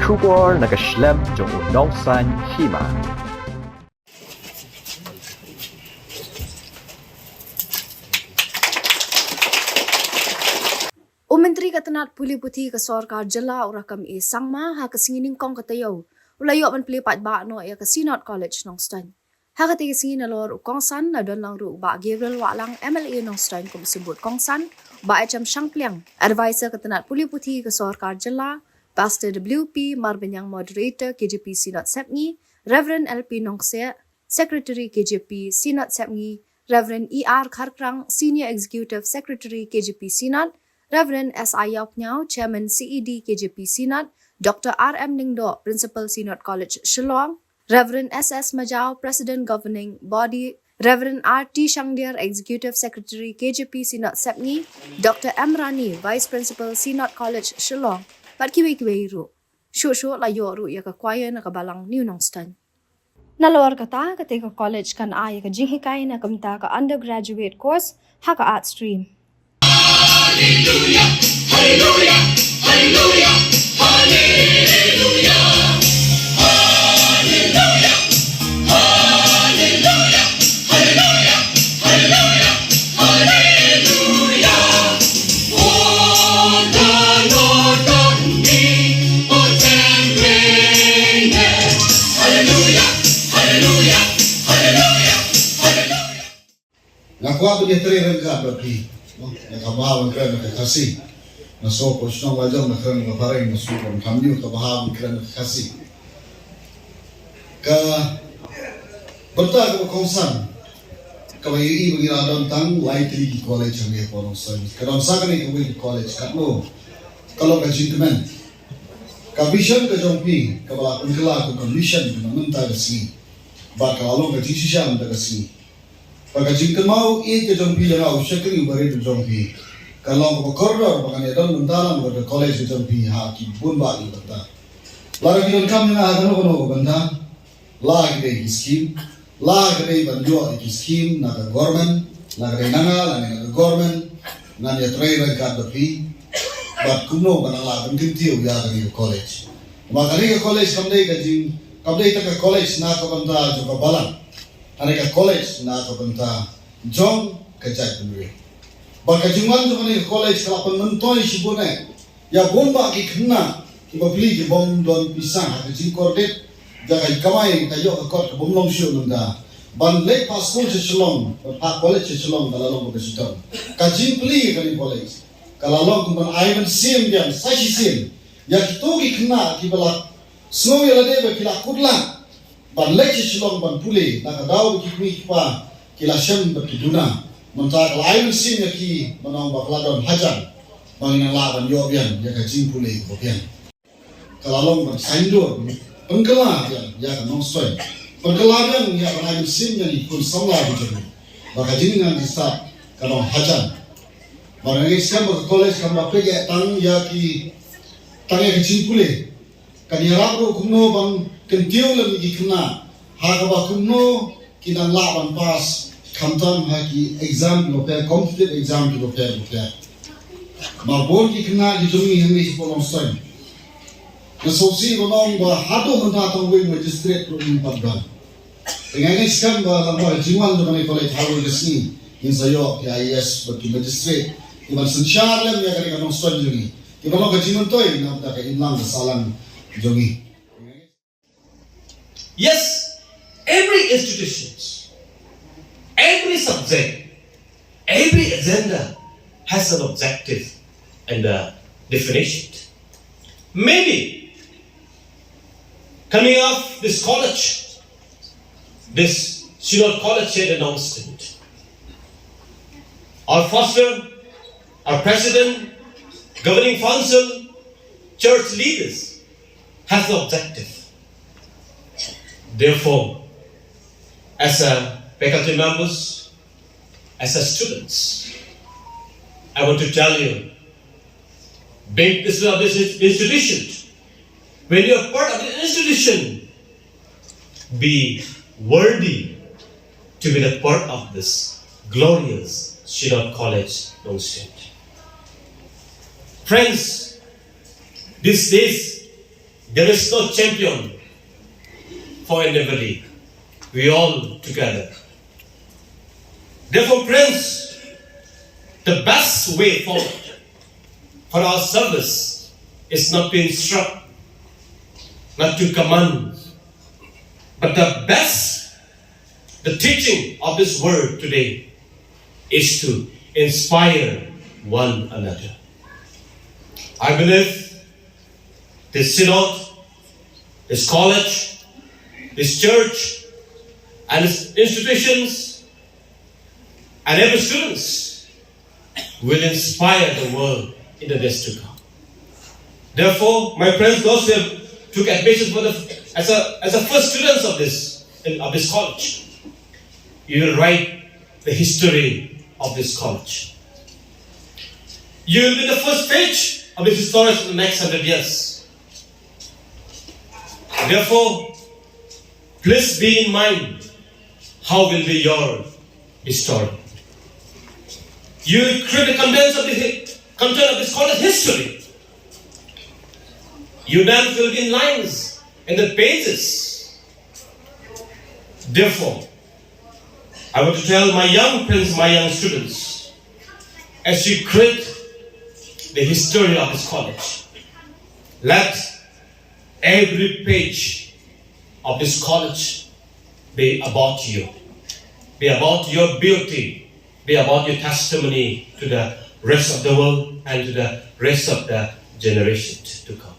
Shubor nakaslem jong Nongstoiñ Hima. Myntri ka Tnad Pule Puthi ka sorkar jala ora kam e sangma ha ka singining kong katayaw. Ulayo man Plie pat ba no e ka Synnod College Nongstoiñ. Ha ka tigi singin na lor kongsan na don lang ru ba Gabriel walang MLA Nongstoiñ kum sebut kongsan ba cham sangpliang. Advisor ka Tnad Pule Puthi ka sorkar jala Pastor WP Marbenyang Moderator KJP Synnod Sepngi, Reverend LP Nongstoiñ, Secretary KJP Synnod Sepngi, Reverend ER Kharkrang Senior Executive Secretary KJP Synnod, Reverend S.I. Yopnyao, Chairman CED KJP Synnod, Dr. R.M. Ningdo, Principal Synnod College Shillong, Reverend S.S. Majao, President Governing Body, Reverend R.T. Shangdir, Executive Secretary KJP Synnod Sepngi, Dr. M. Rani, Vice Principal Synnod College Shillong, Pat kiwi-kiwi ru. Shu layo ru ya ka kwaya na kabalang New Nongstoiñ. Nalawar kata ketika college kan ay ka jinghikay na kamta ka undergraduate course ha ka art stream. Hallelujah, hallelujah, hallelujah, hallelujah, hallelujah, hallelujah, hallelujah, hallelujah, hallelujah. Oh, the Lord God omnipotence reigneth. Hallelujah, hallelujah, hallelujah, hallelujah. Nakuha dia teriak ka berarti. Nakabahawan kerana kekasih. Nasopo sinong wajang na kerana kaparing nasupon kami kabahawan kerana kekasih. Ka berta ka kongsan. Kabayi bagi radon tang Myntri college ang ipo Nongstoiñ. Kadang sa kanay kabayi college katlo. Kalau ka gentleman. Ka vision ka jongpi kabala kungkala ka condition ka namanta kasi. Ba kalong ka jisisyan ka kasi. Pagka jingkan mau ke jompi jana usyakri bari tu jompi. Kalau ko korridor bagani don mundalan ko college jompi ha ki bun ba ni bata. Lara ki don kam na ha kono banda. La ki scheme, la ki banjo ki scheme na government, la ki nanga la ni government na ni trai ra ka dopi. But kuno bana la bin tintiu ya ni college. Magani college kamdai ka jing kamdai ta college na ka banda jo ka balan. Aneka college na kapanta jong kajak penwe. Baka jungan tu mana college kalau penonton sibune ya bomba ki kena ki babli ki bom don pisang ha ki kordet jaga kamai kayo kot bom long shu nunda ban lek pas school se chlong pa college se chlong kala long ke sitam ka jin pli kali college kala long kumban aiman sim dia sashi sim ya ki to ki kena ki bala snow ya lade ki la kudla ban leki silong ban Pule na kadaw ki pa kila shem berkiduna monta lain sim ki manong bakladon hajan bangin la ban yobian ya ka jing Pule bobian kalalong ban saindo pengkala ya ka Nongstoiñ pengkala ya ban sim ni kun samla bijeng baka jing ngan disa kanong hajan bangi sem college kam ba pege tang ya ki tangi ka jing Pule kanira ro kumno bang kentiu lagi ki kena hagaba kumno kinang laban pas kamtam haki exam lope competitive exam ki lope mabon ki kena ki jumi hengi po Nongstoiñ na sosi bonong ba hado hanta tong we magistrate pro in padban ngai skam ba lambo jiwan do ni college hawo gesni in sayo ki IAS bagi magistrate iban sanchar lem ya ka Nongstoiñ juni ki bonong ka jiman toy na ta ka inlang salang jumi. Yes, every institution, every subject, every agenda has an objective and a definition. Maybe coming off this college, this Synnod College here in Nongstoiñ, our foster, our president, governing council, church leaders has the objective. Therefore, as a faculty members, as a students, I want to tell you, being this institution, when you are part of the institution, be worthy to be the part of this glorious Synnod College Nongstoiñ. Friends, these days, There is no champion for anybody. We all together. Therefore, friends, the best way for our service is not to instruct, not to command, but the teaching of this word today is to inspire one another. I believe this synod, this college, this church, and its institutions, and every students will inspire the world in the days to come. Therefore, my friends, those who took admission as a first students of this college, you will write the history of this college. You will be the first page of its history for the next 100 years. Therefore, please be in mind how will be your story. You will create the content of this college history. Your names will be in lines in the pages. Therefore, I want to tell my young friends, my young students, as you create the history of this college, let every page of this college be about you, be about your beauty, be about your testimony to the rest of the world and to the rest of the generations to come.